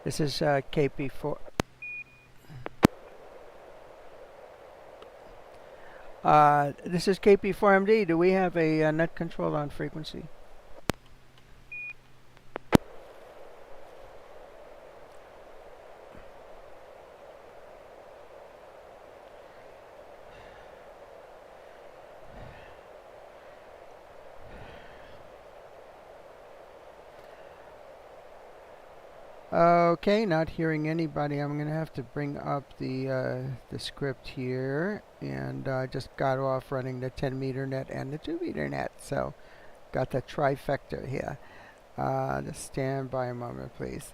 This is KP4. This is KP4MD. Do we have a net control on frequency? Okay, not hearing anybody. I'm going to have to bring up the script here, and I just got off running the 10-meter net and the 2-meter net, so got the trifecta here. Just stand by a moment, please.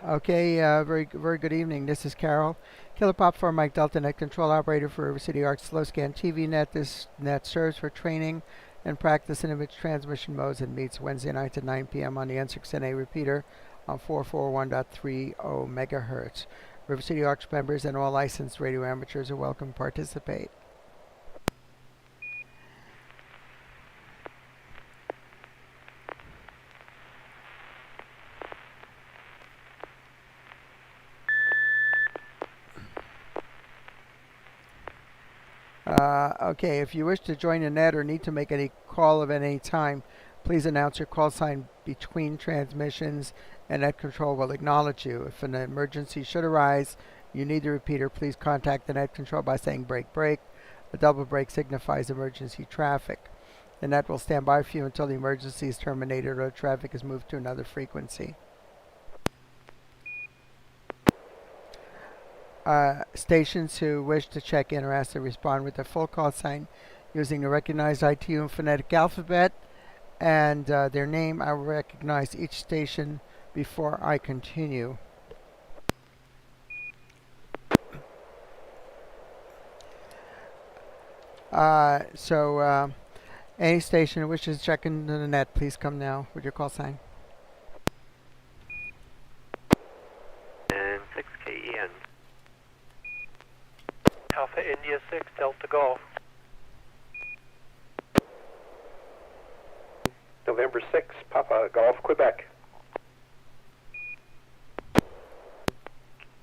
Okay, very good evening. This is Carol, Killer Pop 4 Mike Delta Net Control Operator for River City Arc Slow Scan TV Net. This net serves for training and practice in image transmission modes and meets Wednesday nights at 9 p.m. on the N6NA repeater on 441.30 megahertz. River City Arc members and all licensed radio amateurs are welcome to participate. Okay, if you wish to join the net or need to make any call of any time, please announce your call sign between transmissions and net control will acknowledge you. If an emergency should arise, you need the repeater, please contact the net control by saying break break. A double break signifies emergency traffic. The net will stand by for you until the emergency is terminated or traffic is moved to another frequency. Stations who wish to check in are asked to respond with their full call sign using the recognized ITU phonetic alphabet and their name. I will recognize each station before I continue. Any station who wishes to check into the net, please come now with your call sign. N6KEN. Alpha India 6, Delta Golf. November 6, Papa Golf, Quebec.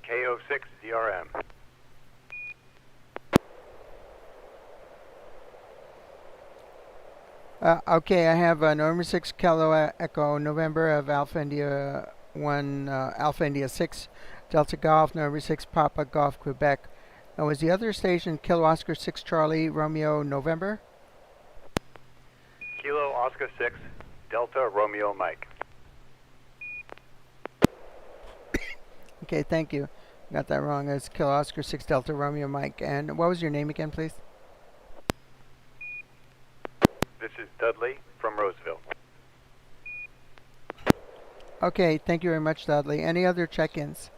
KO6, DRM. Okay, I have November 6 Kilo Echo November of Alpha India 1 Alpha India 6 Delta Golf November 6 Papa Golf Quebec. Now, was the other station Kilo Oscar 6 Charlie Romeo November? Kilo Oscar 6 Delta Romeo Mike. Okay, thank you. Got that wrong. It's Kilo Oscar 6 Delta Romeo Mike. And what was your name again, please? This is Dudley from Roseville. Okay, thank you very much, Dudley. Any other check-ins?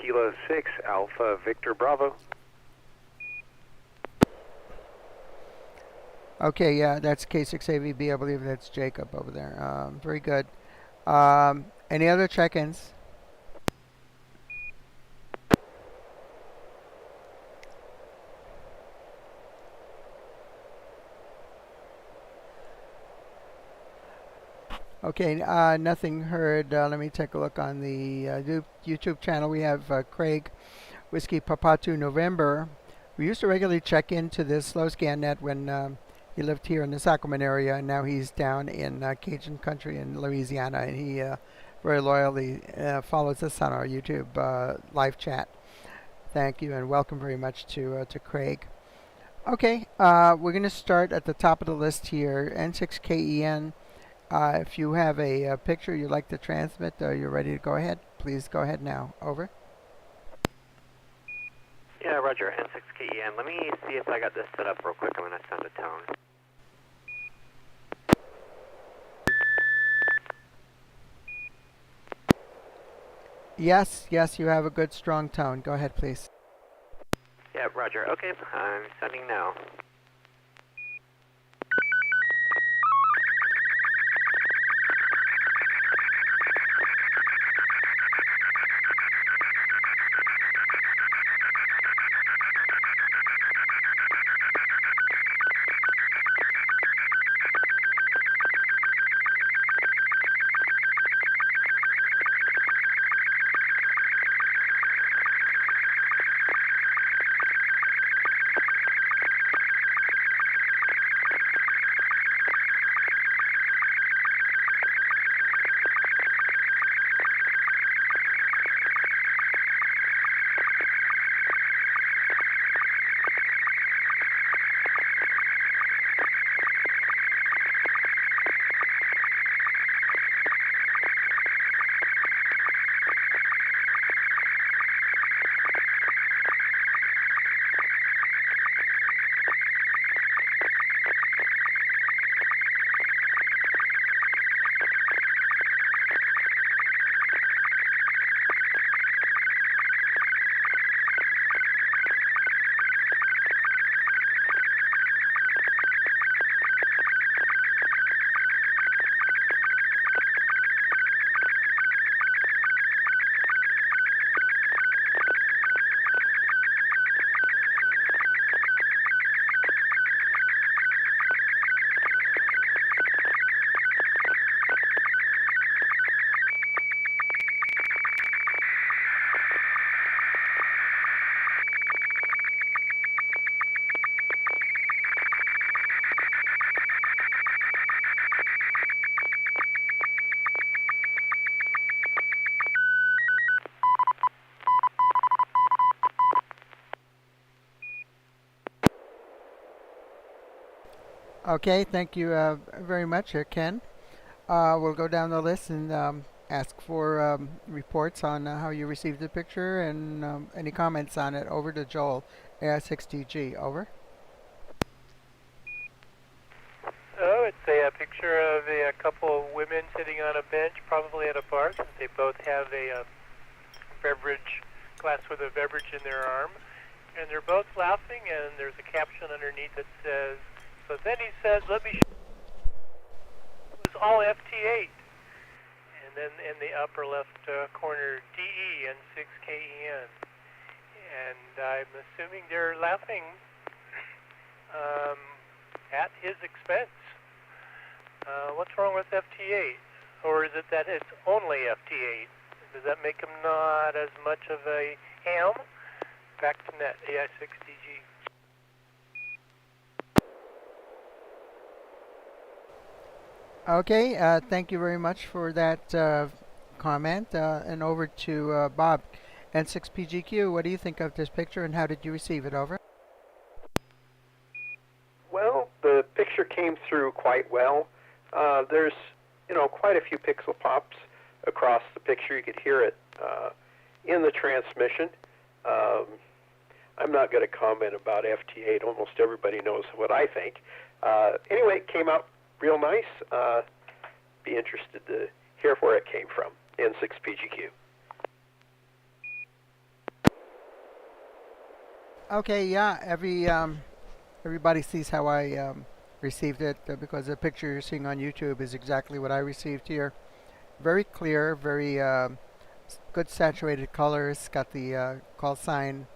Kilo 6 Alpha Victor Bravo. Okay, yeah, that's K6AVB. I believe that's Jacob over there. Very good. Any other check-ins? Okay, nothing heard. Let me take a look on the YouTube channel. We have Craig Whiskey Papatu November. We used to regularly check into this slow scan net when he lived here in the Sacramento area, and now he's down in Cajun country in Louisiana, and he very loyally follows us on our YouTube live chat. Thank you, and welcome very much to Craig. Okay, we're going to start at the top of the list here, N6KEN. If you have a picture you'd like to transmit, you're ready to go ahead. Please go ahead now. Over. Yeah, Roger, N6KEN. Let me see if I got this set up real quick. I'm going to send a tone. Yes, you have a good strong tone. Go ahead, please. Yeah, Roger. Okay, I'm sending now. Okay, thank you very much, Ken. We'll go down the list and ask for reports on how you received the picture and any comments on it. Over to Joel, AI6TG. Over. Oh, it's a picture of a couple of women sitting on a bench, probably at a bar, since they both have a beverage glass with a beverage in their arm. And they're both laughing, and there's a caption underneath that says, so then he says, let me show you it was all FT8. And then in the upper left corner, DE and N6KEN. And I'm assuming they're laughing at his expense. What's wrong with FT8? Or is it that it's only FT8? Does that make him not as much of a ham? Back to net, AI6DG. Okay, thank you very much for that comment. And over to Bob, N6PGQ. What do you think of this picture and how did you receive it? Over. Well, the picture came through quite well. There's, quite a few pixel pops across the picture. You could hear it in the transmission. I'm not going to comment about FT8. Almost everybody knows what I think. Anyway, it came out real nice. Be interested to hear where it came from. N6PGQ. Okay, yeah. Everybody sees how I received it because the picture you're seeing on YouTube is exactly what I received here. Very clear, very good saturated colors. Got the call sign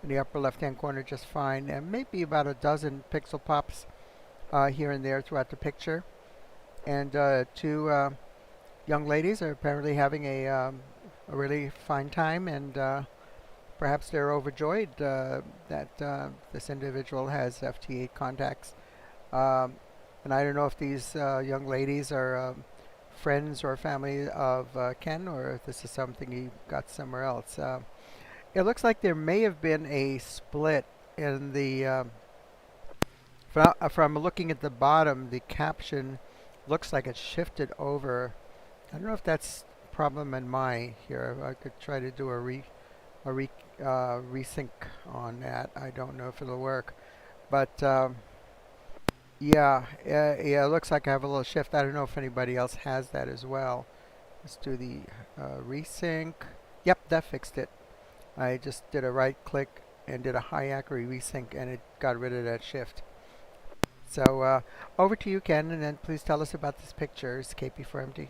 in the upper left-hand corner just fine, and maybe about a dozen pixel pops here and there throughout the picture. And two young ladies are apparently having a really fine time, and perhaps they're overjoyed that this individual has FT8 contacts. And I don't know if these young ladies are friends or family of Ken, or if this is something he got somewhere else. It looks like there may have been a split in the. From looking at the bottom, the caption looks like it shifted over. I don't know if that's a problem in my here. I could try to do a resync on that. I don't know if it'll work, but yeah, it looks like I have a little shift. I don't know if anybody else has that as well. Let's do the resync. Yep, that fixed it. I just did a right click and did a high accuracy resync, and it got rid of that shift. So over to you, Ken, and then please tell us about this picture. It's KP4MD.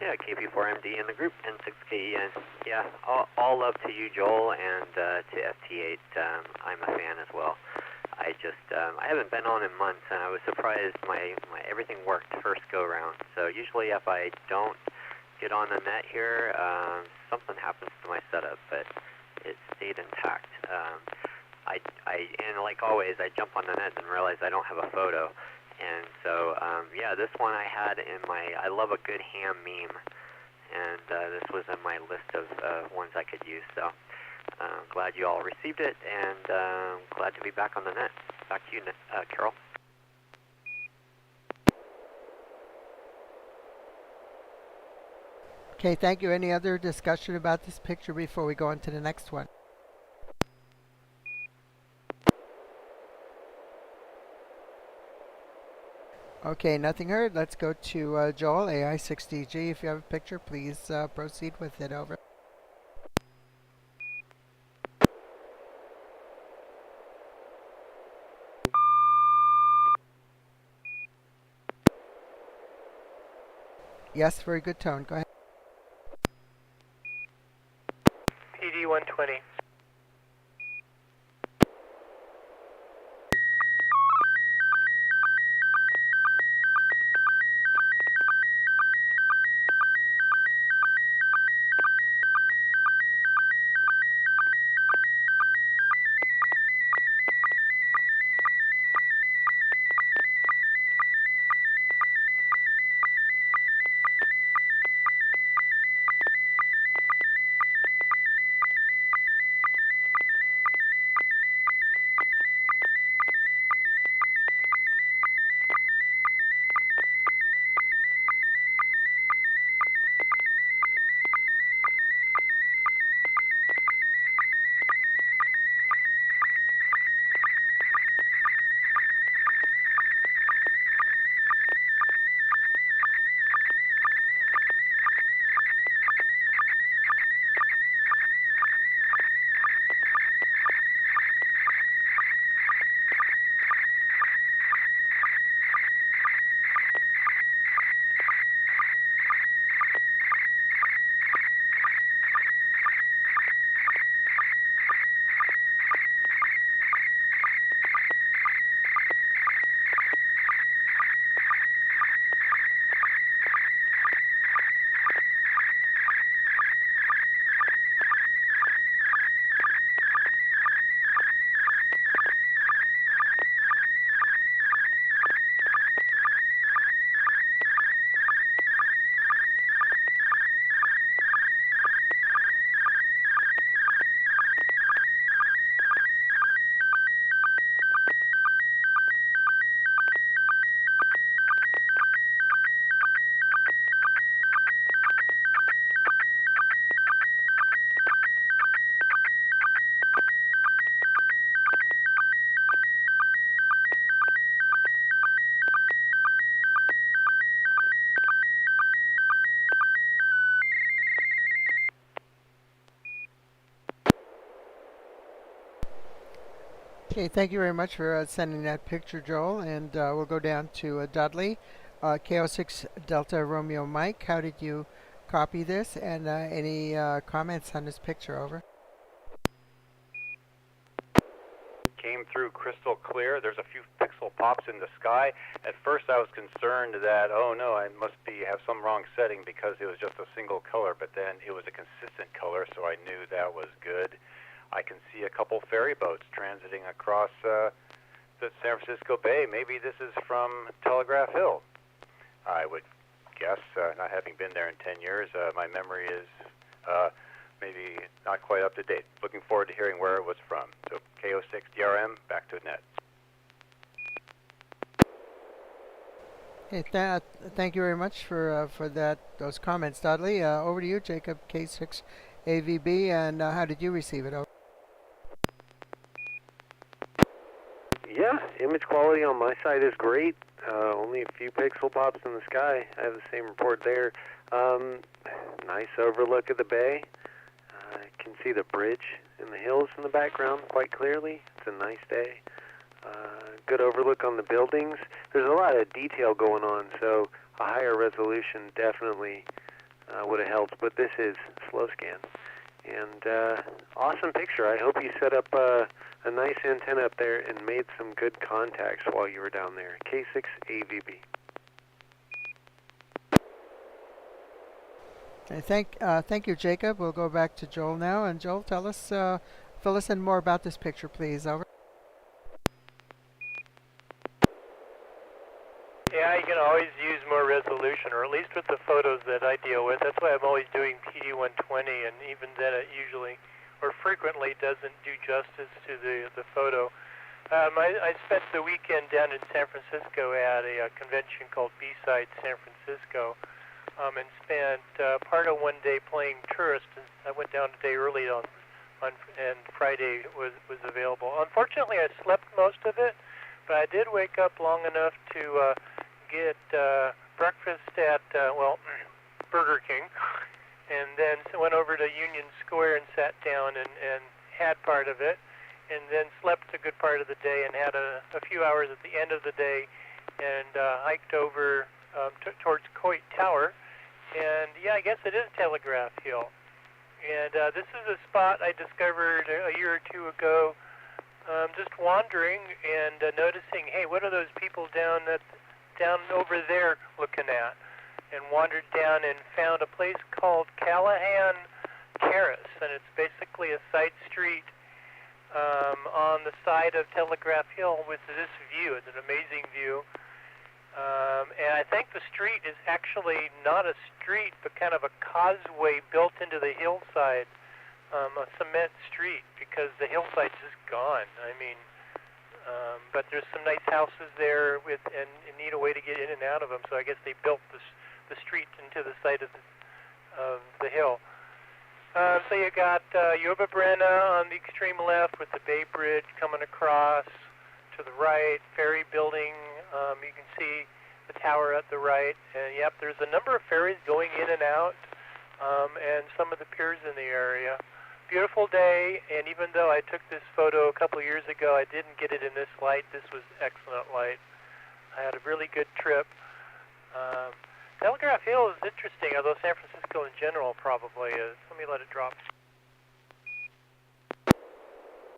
Yeah, KP4MD in the group, N6KEN. Yeah, all love to you, Joel, and to FT8. I'm a fan as well. I haven't been on in months, and I was surprised my everything worked first go round. So usually if I don't get on the net here, something happens to my setup, but it stayed intact. And like always, I jump on the net and realize I don't have a photo. And so, yeah, this one I had in I love a good ham meme, and this was in my list of ones I could use. So glad you all received it, and glad to be back on the net. Back to you, Carol. Okay, thank you. Any other discussion about this picture before we go on to the next one? Okay, nothing heard. Let's go to Joel, AI6DG. If you have a picture, please proceed with it. Over. Yes, very good tone. Go ahead. PD 120. Okay, thank you very much for sending that picture, Joel. And we'll go down to Dudley, KO6 Delta Romeo Mike. How did you copy this? And any comments on this picture? Over. Came through crystal clear. There's a few pixel pops in the sky. At first I was concerned that, oh no, I must have some wrong setting because it was just a single color, but then it was a consistent color, so I knew that was good. I can see a couple ferry boats transiting across the San Francisco Bay. Maybe this is from Telegraph Hill. I would guess, not having been there in 10 years, my memory is maybe not quite up to date. Looking forward to hearing where it was from. So KO6 DRM, back to net. Hey, thank you very much for those comments, Dudley. Over to you, Jacob K6 AVB, and how did you receive it? Over. Yeah, image quality on my side is great. Only a few pixel pops in the sky. I have the same report there. Nice overlook of the bay. I can see the bridge and the hills in the background quite clearly. It's a nice day. Good overlook on the buildings. There's a lot of detail going on, so a higher resolution definitely would have helped. But this is slow scan. And awesome picture. I hope you set up a nice antenna up there and made some good contacts while you were down there. K6 AVB. Okay, thank you, Jacob. We'll go back to Joel now. And Joel, fill us in more about this picture, please. Over. Yeah, you can always use more resolution, or at least with the photos that I deal with. That's why I'm always doing PD120, and even then it usually, or frequently, doesn't do justice to the photo. I spent the weekend down in San Francisco at a convention called B-Side San Francisco, and spent part of one day playing tourist. I went down a day early and Friday was available. Unfortunately, I slept most of it, but I did wake up long enough to get breakfast at, Burger King, and then went over to Union Square and sat down and had part of it, and then slept a good part of the day and had a few hours at the end of the day, and hiked over towards Coit Tower. And yeah, I guess it is Telegraph Hill. And this is a spot I discovered a year or two ago, just wandering and noticing, hey, what are those people down over there looking at? And wandered down and found a place called Callahan Terrace, and it's basically a side street on the side of Telegraph Hill with this view. It's an amazing view. And I think the street is actually not a street, but kind of a causeway built into the hillside, a cement street, because the hillside's just gone. I mean, but there's some nice houses there and need a way to get in and out of them. So I guess they built the street into the side of the hill. So you got Yuba Brenna on the extreme left with the Bay Bridge coming across. To the right, ferry building, you can see the tower at the right, and yep, there's a number of ferries going in and out, and some of the piers in the area. Beautiful day, and even though I took this photo a couple years ago, I didn't get it in this light. This was excellent light. I had a really good trip. Telegraph Hill is interesting, although San Francisco in general probably is. Let me let it drop.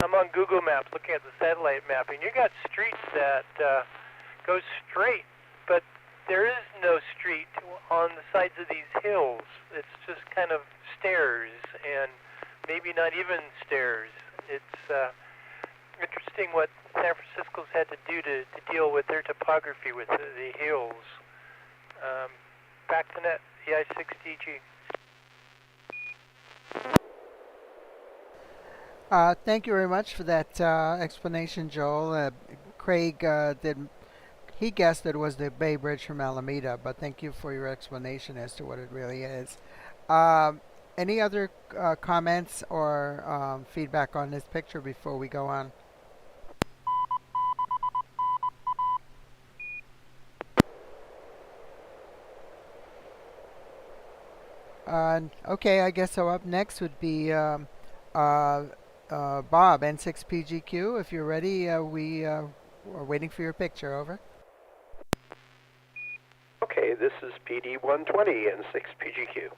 I'm on Google Maps looking at the satellite map, and you got streets that go straight, but there is no street on the sides of these hills. It's just kind of stairs, and maybe not even stairs. It's interesting what San Francisco's had to do to deal with their topography with the hills. Back to net, EI6DG. Thank you very much for that explanation, Joel. Craig he guessed it was the Bay Bridge from Alameda, but thank you for your explanation as to what it really is. Any other comments or feedback on this picture before we go on? Okay, I guess so. Up next would be Bob, N6PGQ, if you're ready, we are waiting for your picture. Over. Okay, this is PD 120 and 6PGQ.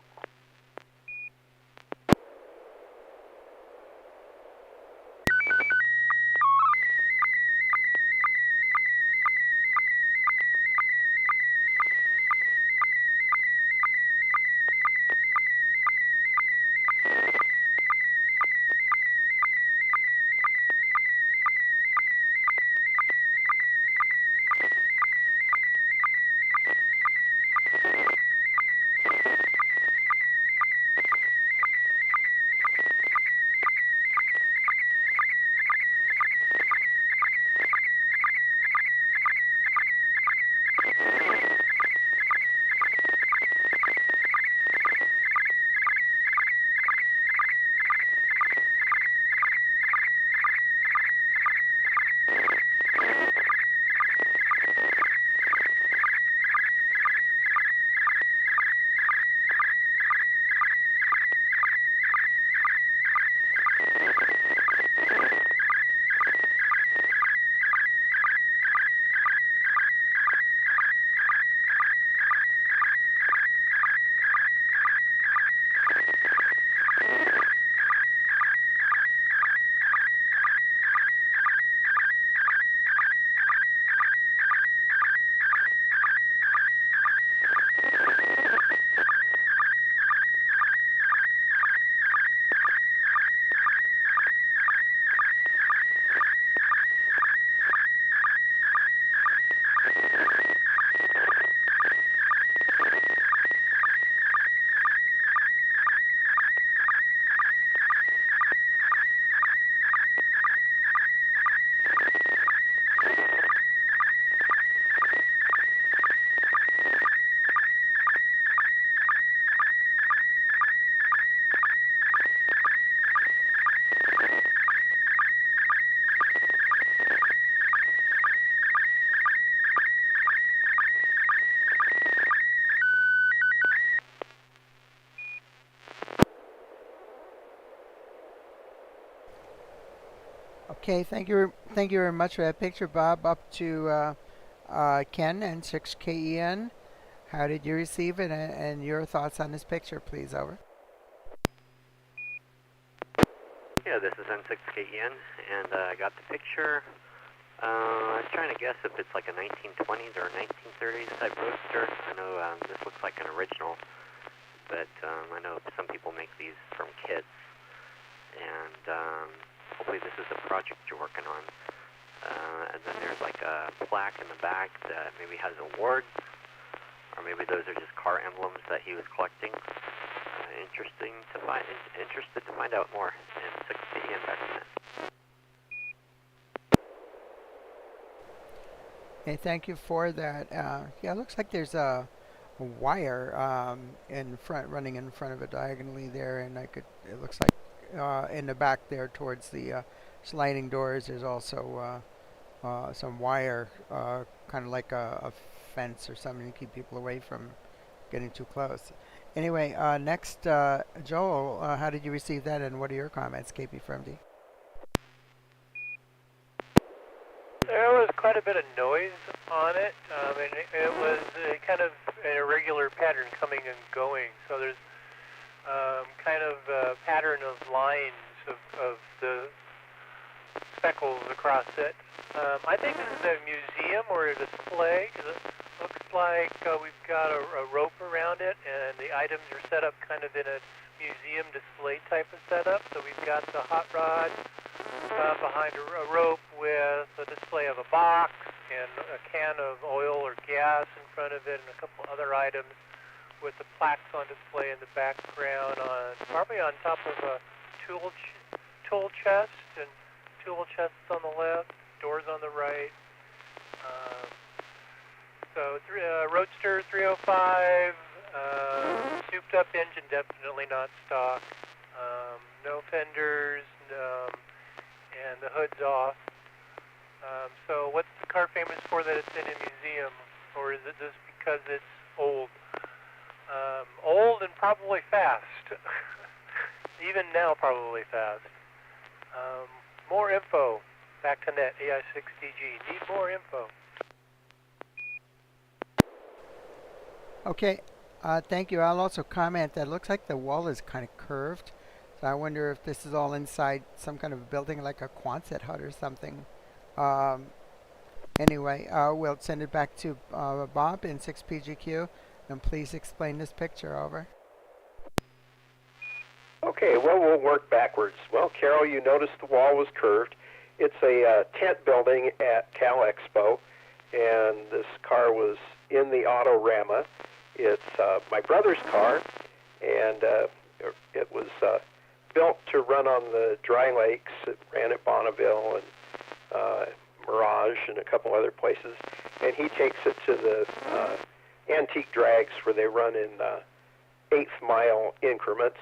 Okay, thank you very much for that picture, Bob. Up to Ken and 6KEN. How did you receive it, and your thoughts on this picture, please? Over. Yeah, this is N6KEN, and I got the picture. I was trying to guess if it's like a 1920s or a 1930s type roadster. I know this looks like an original, but I know some people make these from kits, and hopefully this is the project you're working on. And then there's like a plaque in the back that maybe has awards, or maybe those are just car emblems that he was collecting. Interested to find out more. And 6KEN back in it. Okay, thank you for that. Yeah, it looks like there's a wire in front, running in front of it diagonally there, and it looks like in the back there towards the sliding doors, there's also some wire, kind of like a fence or something to keep people away from getting too close. Anyway, next, Joel, how did you receive that, and what are your comments, KP from D? There was quite a bit of noise on it, and it was kind of an irregular pattern coming and going. So there's kind of a pattern of lines of the speckles across it. I think this is a museum or a display, because it looks like we've got a rope around it, and the items are set up kind of in a museum display type of setup. So we've got the hot rod behind a rope with a display of a box and a can of oil or gas in front of it, and a couple other items with the plaques on display in the background, probably on top of a tool chest, and tool chests on the left, doors on the right. So Roadster 305, souped up engine, definitely not stock. No fenders, and the hood's off. So what's the car famous for that it's in a museum, or is it just because it's old? Old and probably fast. Even now, probably fast. More info. Back to net, AI6DG. Need more info. Okay, thank you. I'll also comment that it looks like the wall is kind of curved. So I wonder if this is all inside some kind of building like a Quonset hut or something. Um, anyway, we'll send it back to Bob in 6PGQ, and please explain this picture over. Okay, well, we'll work backwards. Well, Carol, you noticed the wall was curved. It's a tent building at Cal Expo, and this car was in the Autorama. It's my brother's car, and it was built to run on the dry lakes. It ran at Bonneville and Mirage and a couple other places, and he takes it to the antique drags where they run in eighth mile increments.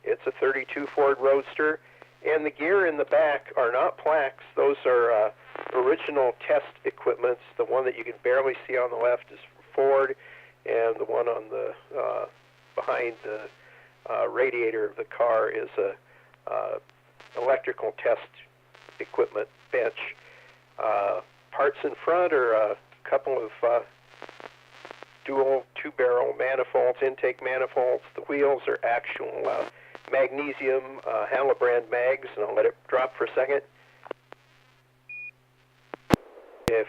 It's a 32 Ford Roadster, and the gear in the back are not plaques. Those are original test equipments. The one that you can barely see on the left is from Ford, and the one on the behind the radiator of the car is a electrical test equipment bench. Parts in front are a couple of dual two-barrel manifolds, intake manifolds. The wheels are actual magnesium Halobrand mags, and I'll let it drop for a second. If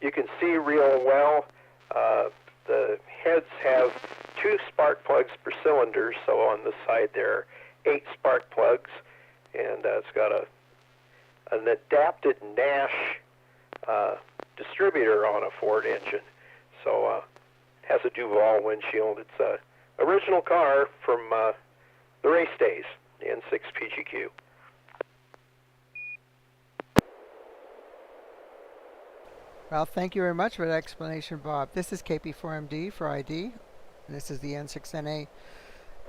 you can see real well, the heads have 2 spark plugs per cylinder, so on the side there are 8 spark plugs, and it's got an adapted Nash distributor on a Ford engine. So has a Duval windshield. It's a original car from the race days, the N6 PGQ. Well, thank you very much for that explanation, Bob. This is KP4MD for ID. And this is the N6NA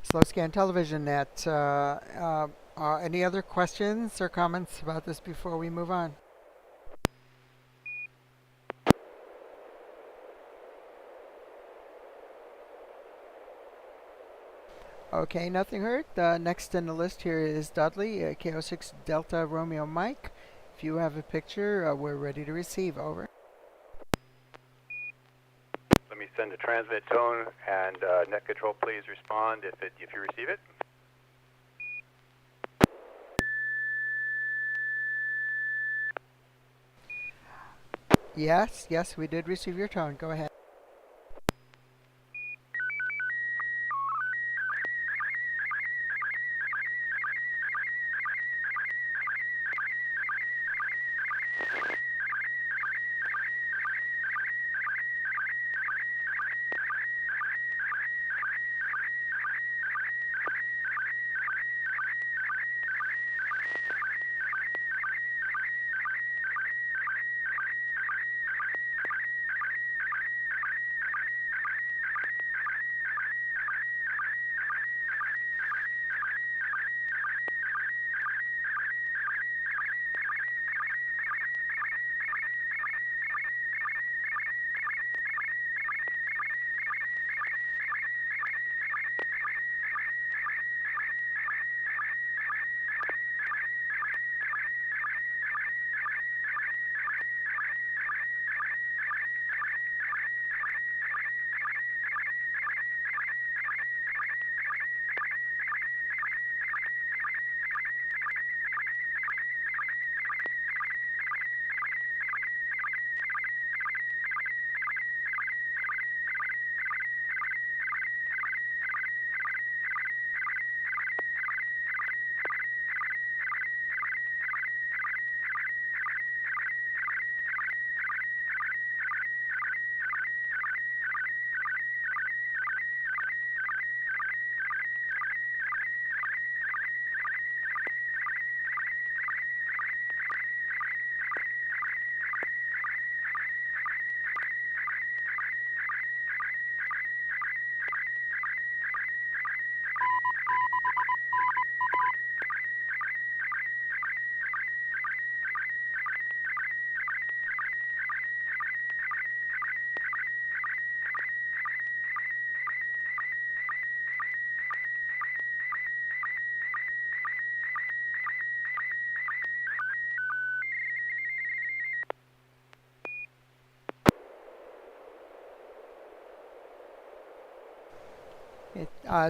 Slow Scan Television Net. Any other questions or comments about this before we move on? Okay, nothing heard. Next in the list here is Dudley, KO6 Delta Romeo Mike. If you have a picture, we're ready to receive. Over. Let me send a transmit tone, and net control, please respond if you receive it. Yes, we did receive your tone. Go ahead.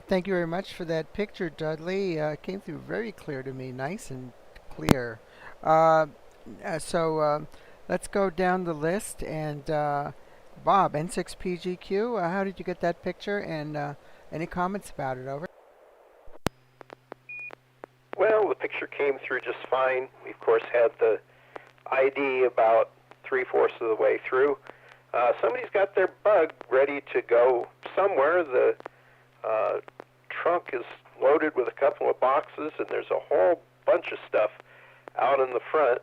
Thank you very much for that picture, Dudley. Came through very clear to me, nice and clear. Uh, so let's go down the list. And Bob, N6PGQ, how did you get that picture? And any comments about it? Over. Well, the picture came through just fine. We, of course, had the ID about 3/4 of the way through. Somebody's got their bug ready to go somewhere. The trunk is loaded with a couple of boxes, and there's a whole bunch of stuff out in the front.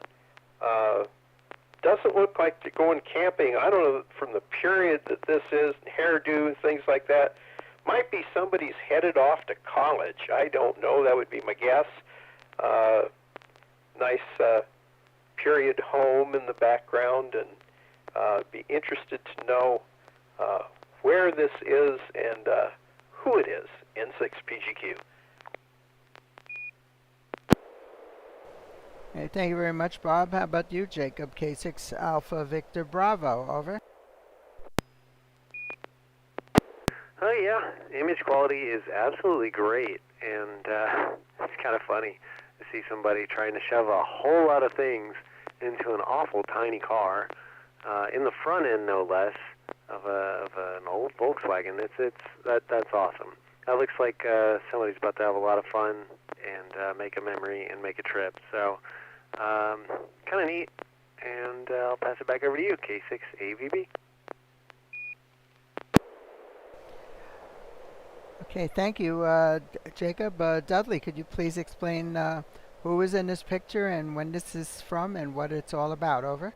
Doesn't look like they're going camping. I don't know from the period that this is, hairdo and things like that. Might be somebody's headed off to college. I don't know. That would be my guess. Nice period home in the background, and be interested to know where this is and who it is. N6PGQ. Hey, thank you very much, Bob. How about you, Jacob? K6 Alpha Victor Bravo. Over. Oh yeah, image quality is absolutely great, and it's kind of funny to see somebody trying to shove a whole lot of things into an awful tiny car, in the front end no less, of an old Volkswagen. That's awesome. That looks like somebody's about to have a lot of fun and make a memory and make a trip. So kind of neat, and I'll pass it back over to you, K6AVB. Okay, thank you, Jacob. Dudley, could you please explain who is in this picture and when this is from and what it's all about? Over.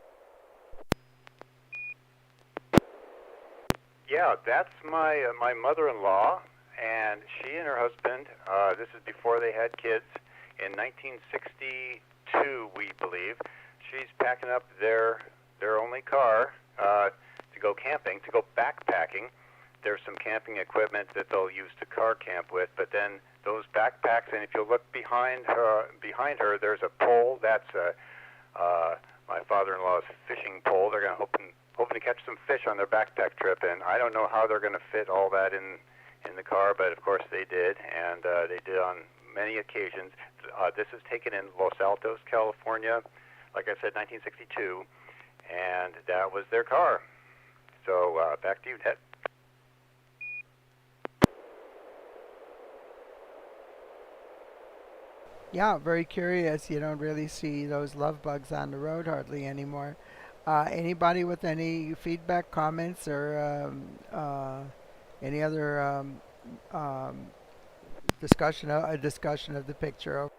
Yeah, that's my mother-in-law, and she and her husband. This is before they had kids. In 1962, we believe, she's packing up their only car to go camping, to go backpacking. There's some camping equipment that they'll use to car camp with, but then those backpacks, and if you look behind her, there's a pole. That's my father-in-law's fishing pole. They're hoping to catch some fish on their backpack trip, and I don't know how they're going to fit all that in the car, but of course they did, and they did on many occasions. This is taken in Los Altos, California, like I said, 1962, and that was their car. So back to you, Ted. Yeah, very curious. You don't really see those love bugs on the road hardly anymore. Anybody with any feedback, comments, or any other discussion of the picture?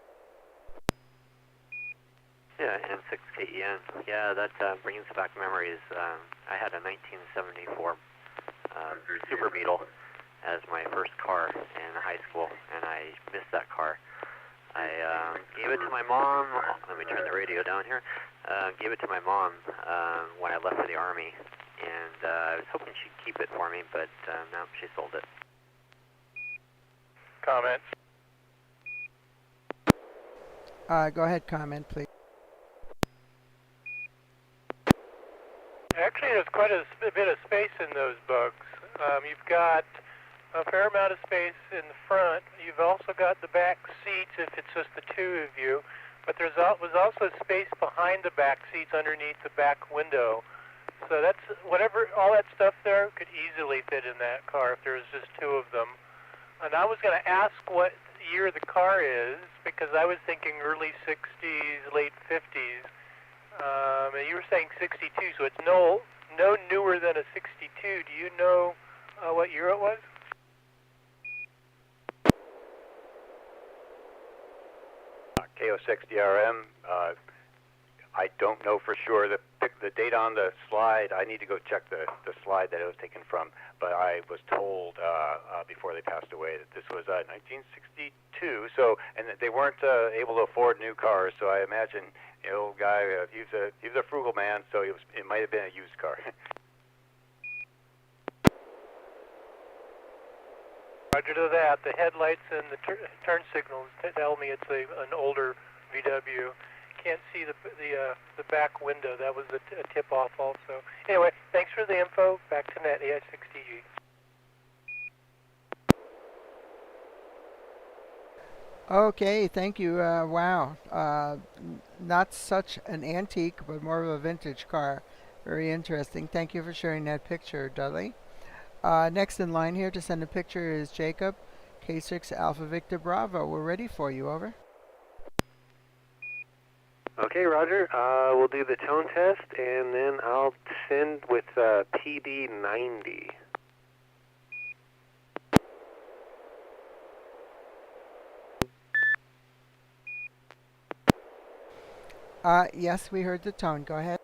Yeah, N6KEN. Yeah, that brings back memories. I had a 1974 Super Beetle as my first car in high school, and I missed that car. I gave it to my mom. Let me turn the radio down here. Gave it to my mom when I left for the Army, and I was hoping she'd keep it for me, but no, she sold it. Comments? Go ahead, comment, please. Actually, there's quite a bit of space in those bugs. You've got a fair amount of space in the front. You've also got the back seats if it's just the two of you, but was also space behind the back seats underneath the back window. So that's all that stuff there could easily fit in that car if there was just two of them. And I was going to ask what year the car is, because I was thinking early 60s, late 50s. And you were saying 62, so it's no newer than a 62. Do you know what year it was? KO6DRM. I don't know for sure the date on the slide. I need to go check the slide that it was taken from. But I was told before they passed away that this was 1962. So, and they weren't able to afford new cars. So I imagine the old guy he was a frugal man. So it might have been a used car. Roger to that. The headlights and the turn signals tell me it's an older VW. Can't see the back window. That was a tip-off also. Anyway, thanks for the info. Back to Net, AI6TG. Okay, thank you. Wow. Not such an antique, but more of a vintage car. Very interesting. Thank you for sharing that picture, Dudley. Next in line here to send a picture is Jacob, K6 Alpha Victor Bravo. We're ready for you. Over. Okay, Roger. We'll do the tone test, and then I'll send with PD 90. Yes, we heard the tone. Go ahead.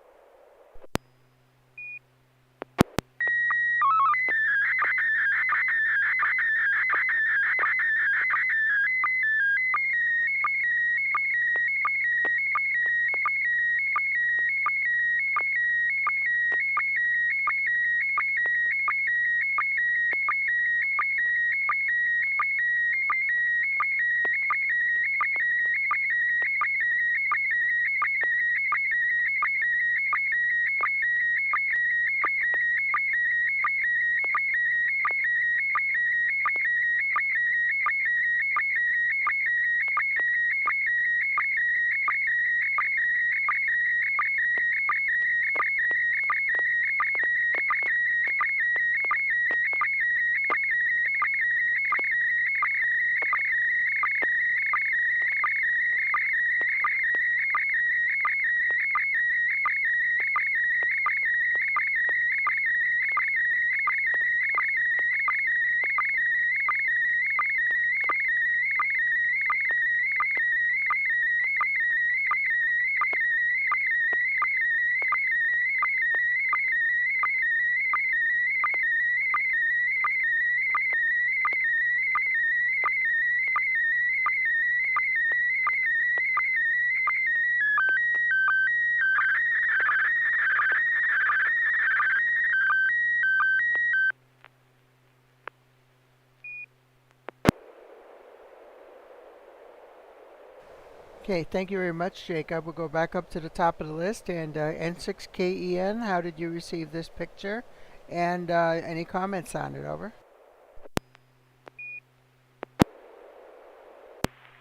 Okay, thank you very much, Jacob. We'll go back up to the top of the list. And N6KEN, how did you receive this picture? And any comments on it? Over.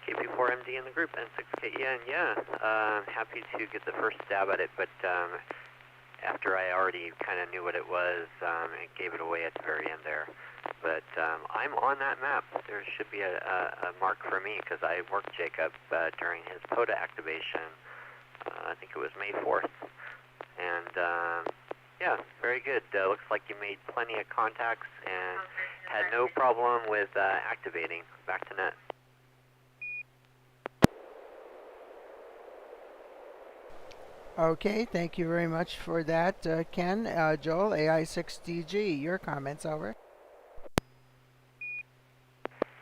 KP4MD in the group, N6KEN, yeah. Happy to get the first stab at it, but after I already kind of knew what it was, and gave it away at the very end there. But I'm on that map. There should be a mark for me because I worked Jacob during his POTA activation. I think it was May 4th. And yeah, very good. Looks like you made plenty of contacts and had no problem with activating. Back to net. Okay, thank you very much for that, Ken. Joel, AI6DG, your comments. Over.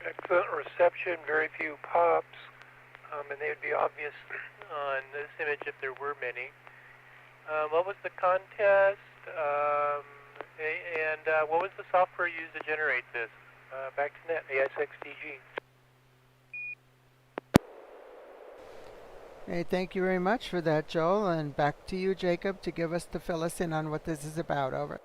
Excellent reception, very few pops, and they would be obvious on this image if there were many. What was the contest, and what was the software used to generate this? Back to net, AI6DG. Hey, thank you very much for that, Joel. And back to you, Jacob, to fill us in on what this is about. Over.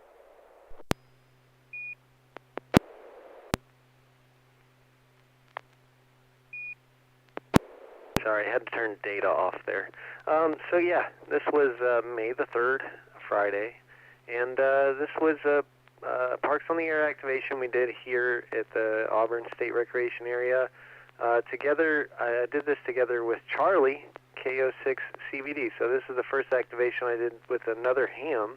Sorry, I had to turn data off there. So yeah, this was May the 3rd, Friday, and this was Parks on the Air activation we did here at the Auburn State Recreation Area. Together, I did this together with Charlie, KO6 CVD. So this is the first activation I did with another ham,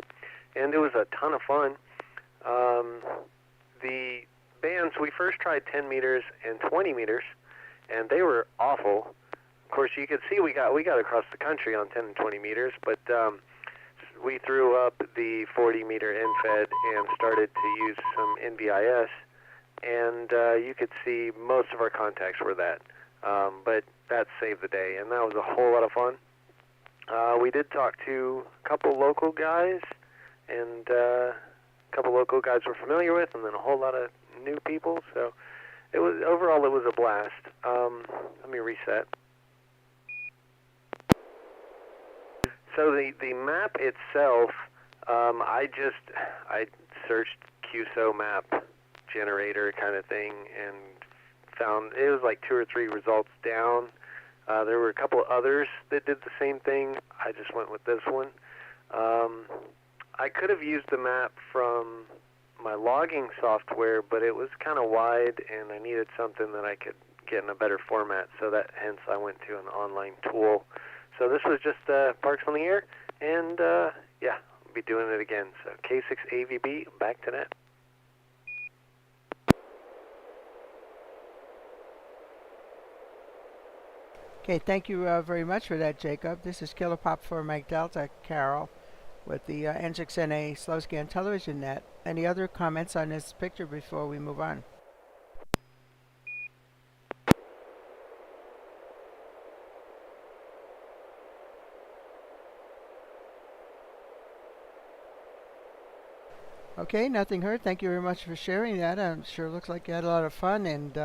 and it was a ton of fun. The bands, we first tried 10 meters and 20 meters, and they were awful. Of course, you could see we got across the country on 10 and 20 meters, but we threw up the 40-meter end-fed and started to use some NBIS, and you could see most of our contacts were that. But that saved the day, and that was a whole lot of fun. We did talk to a couple local guys, and a couple local guys we're familiar with, and then a whole lot of new people. So overall it was a blast. Let me reset. So the map itself, I searched QSO map generator kind of thing and found it was like 2 or 3 results down. There were a couple of others that did the same thing. I just went with this one. I could have used the map from my logging software, but it was kind of wide, and I needed something that I could get in a better format. So that hence I went to an online tool. So this was just Parks on the Air, and yeah, I'll be doing it again. So K6AVB, back to net. Okay, thank you very much for that, Jacob. This is Killer Pop for Mike Delta, Carol, with the N6NA Slow Scan Television Net. Any other comments on this picture before we move on? Okay, nothing heard. Thank you very much for sharing that. I'm sure it looks like you had a lot of fun, and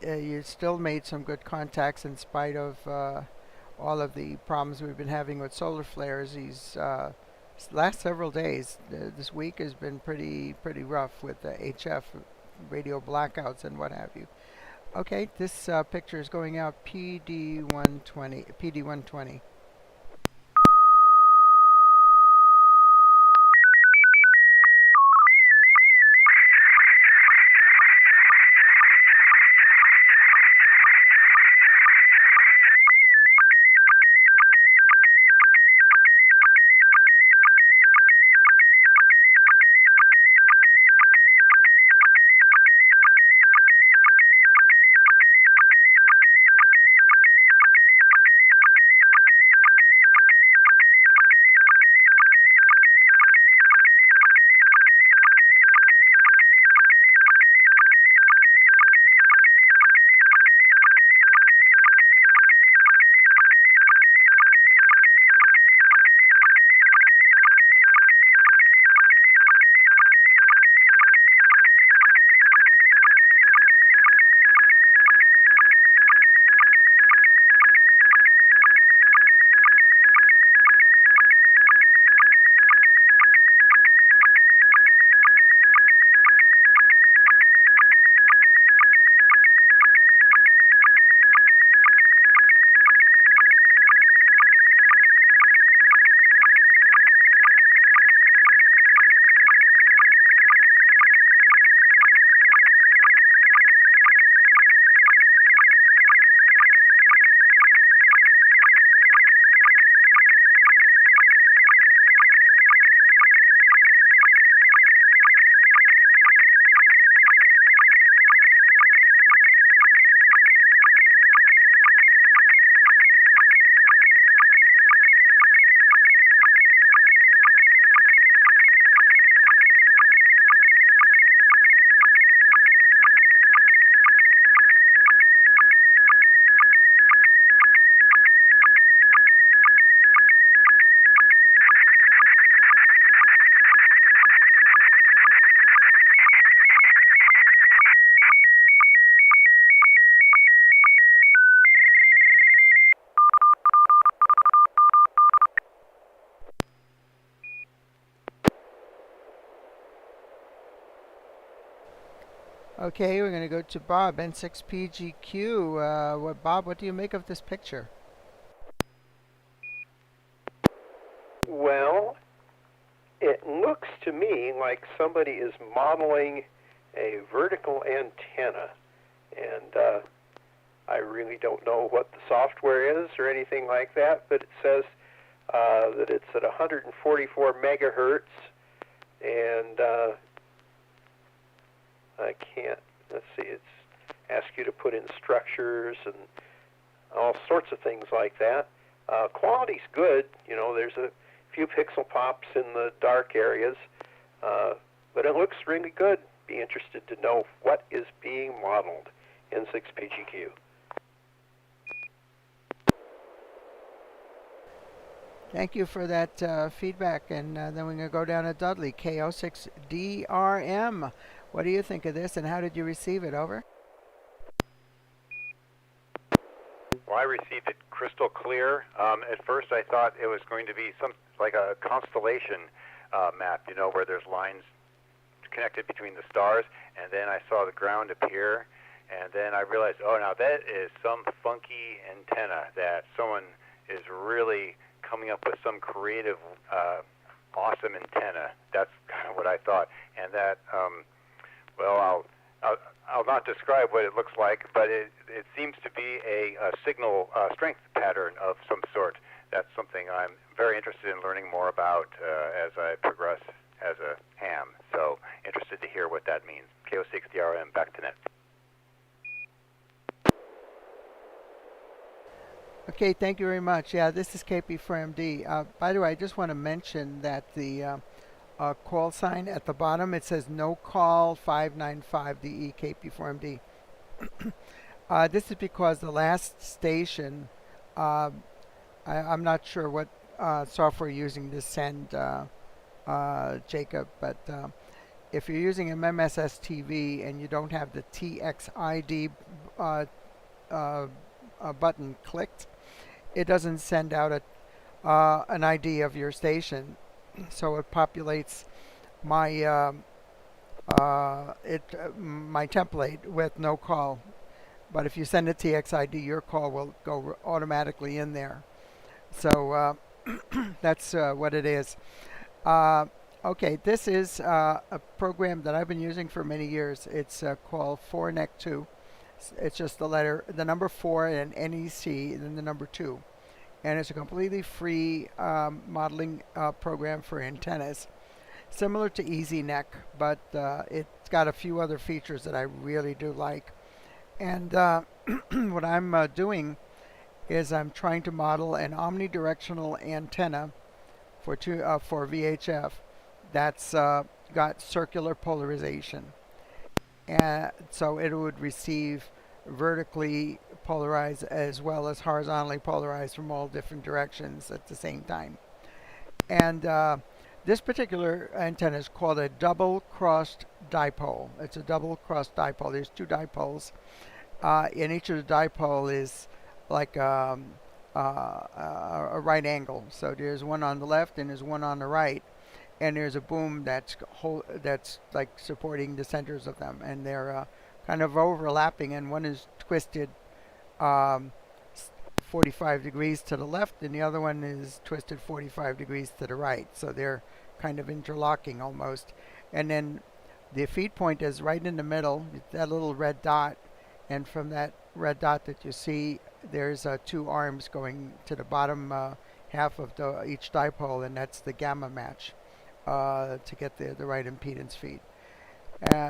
you still made some good contacts in spite of all of the problems we've been having with solar flares these last several days. This week has been pretty rough with the HF radio blackouts and what have you. Okay, this picture is going out PD120. Okay, we're going to go to Bob, N6PGQ. Bob, what do you make of this picture? Well, it looks to me like somebody is modeling a vertical antenna, and I really don't know what the software is or anything like that, but it says that it's at 144 megahertz, and I can't, let's see, it's asked you to put in structures and all sorts of things like that. Quality's good, you know, there's a few pixel pops in the dark areas, but it looks really good. Be interested to know what is being modeled in N6PGQ. Thank you for that feedback, and then we're going to go down to Dudley, KO6DRM. What do you think of this, and how did you receive it? Over. Well, I received it crystal clear. At first, I thought it was going to be some like a constellation map, you know, where there's lines connected between the stars, and then I saw the ground appear, And then I realized, oh, now that is some funky antenna that someone is really coming up with some creative, awesome antenna. That's kind of what I thought. And that, well, I'll not describe what it looks like, but it seems to be a signal strength pattern of some sort. That's something I'm very interested in learning more about as I progress as a ham. So interested to hear what that means. KO6DRM, back to net. Okay, thank you very much. Yeah, this is KP4MD. By the way, I just want to mention that the call sign at the bottom, it says no call 595DE KP4MD. This is because the last station, I'm not sure what software you're using to send, Jacob, but if you're using MMS STV and you don't have the TXID button clicked, it doesn't send out an ID of your station, so it populates my my template with no call. But if you send a TXID, your call will go automatically in there. So that's what it is. Okay, this is a program that I've been using for many years. It's called 4NEC2. It's just the number 4 and NEC, and then the number 2. And it's a completely free modeling program for antennas, similar to EasyNEC, but it's got a few other features that I really do like. And what I'm doing is I'm trying to model an omnidirectional antenna for VHF that's got circular polarization. And so it would receive vertically polarized as well as horizontally polarized from all different directions at the same time. And this particular antenna is called a double-crossed dipole. It's a double-crossed dipole. There's two dipoles. And each of the dipole is like a right angle. So there's one on the left and there's one on the right. And there's a boom that's like supporting the centers of them, and they're kind of overlapping, and one is twisted 45 degrees to the left, and the other one is twisted 45 degrees to the right. So they're kind of interlocking almost. And then the feed point is right in the middle, that little red dot, and from that red dot that you see, there's two arms going to the bottom half of each dipole, and that's the gamma match. To get the right impedance feed.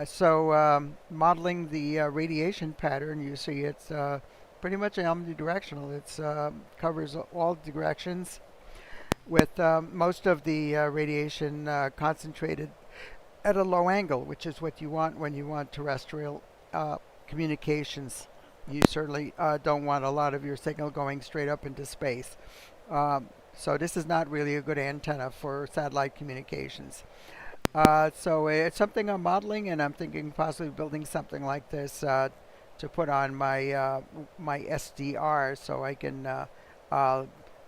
So modeling the radiation pattern, you see it's pretty much omnidirectional. It covers all directions, with most of the radiation concentrated at a low angle, which is what you want when you want terrestrial communications. You certainly don't want a lot of your signal going straight up into space. So this is not really a good antenna for satellite communications. So it's something I'm modeling, and I'm thinking possibly building something like this to put on my my SDR, so I can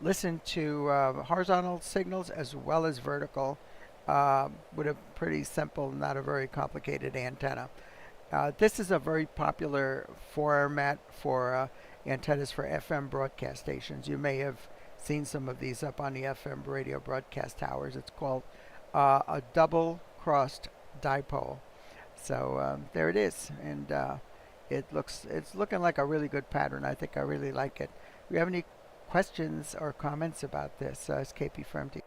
listen to horizontal signals as well as vertical with a pretty simple, not a very complicated antenna. This is a very popular format for antennas for FM broadcast stations. You may have seen some of these up on the FM radio broadcast towers. It's called a double-crossed dipole. So there it is, and it's looking like a really good pattern. I think I really like it. Do you have any questions or comments about this? It's KP from MD.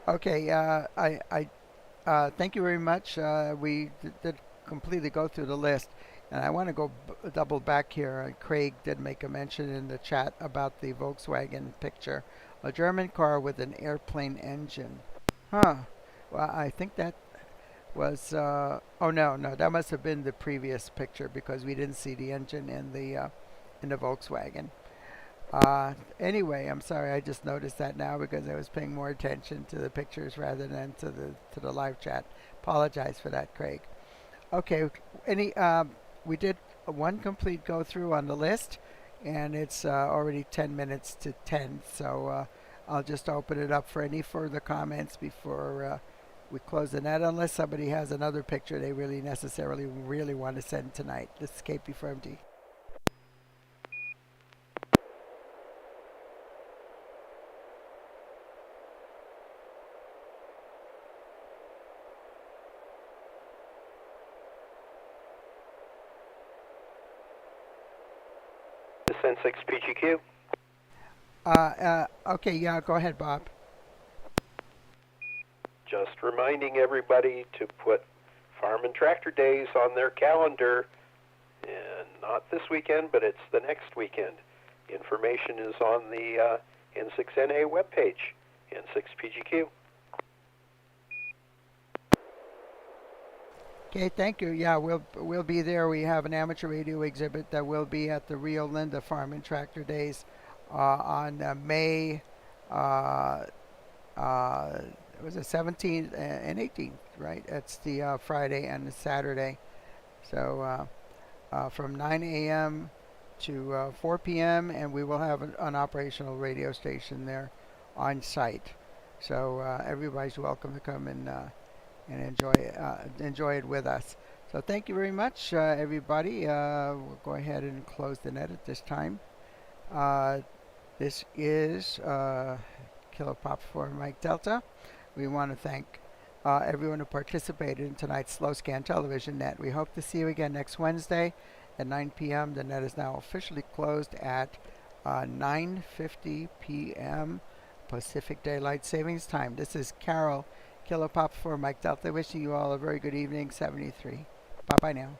Okay, I thank you very much. We did completely go through the list, and I want to go double back here. Craig did make a mention in the chat about the Volkswagen picture, a German car with an airplane engine. Huh. Well, I think that was. Oh no, that must have been the previous picture because we didn't see the engine in the Volkswagen. Anyway, I'm sorry. I just noticed that now because I was paying more attention to the pictures rather than to the live chat. Apologize for that, Craig. Okay. Any? We did one complete go through on the list, and it's already 10 minutes to 10. So I'll just open it up for any further comments before we close the net, unless somebody has another picture they really want to send tonight. This is KP4MD. This N6PGQ. Okay, yeah, go ahead, Bob. Just reminding everybody to put Farm and Tractor Days on their calendar, and not this weekend, but it's the next weekend. Information is on the N6NA webpage, N6PGQ. Okay, thank you. Yeah, we'll be there. We have an amateur radio exhibit that will be at the Rio Linda Farm and Tractor Days on May. It was the 17th and 18th, right? That's the Friday and the Saturday. So from 9 a.m. to 4 p.m. and we will have an operational radio station there on site. So everybody's welcome to come and enjoy it with us. So thank you very much, everybody. We'll go ahead and close the net at this time. This is Kilo Pop for Mike Delta. We want to thank everyone who participated in tonight's Slow Scan Television Net. We hope to see you again next Wednesday at 9 p.m. The net is now officially closed at 9:50 p.m. Pacific Daylight Savings Time. This is Carol Kilo Pop for Mike Delta, wishing you all a very good evening. 73. Bye-bye now.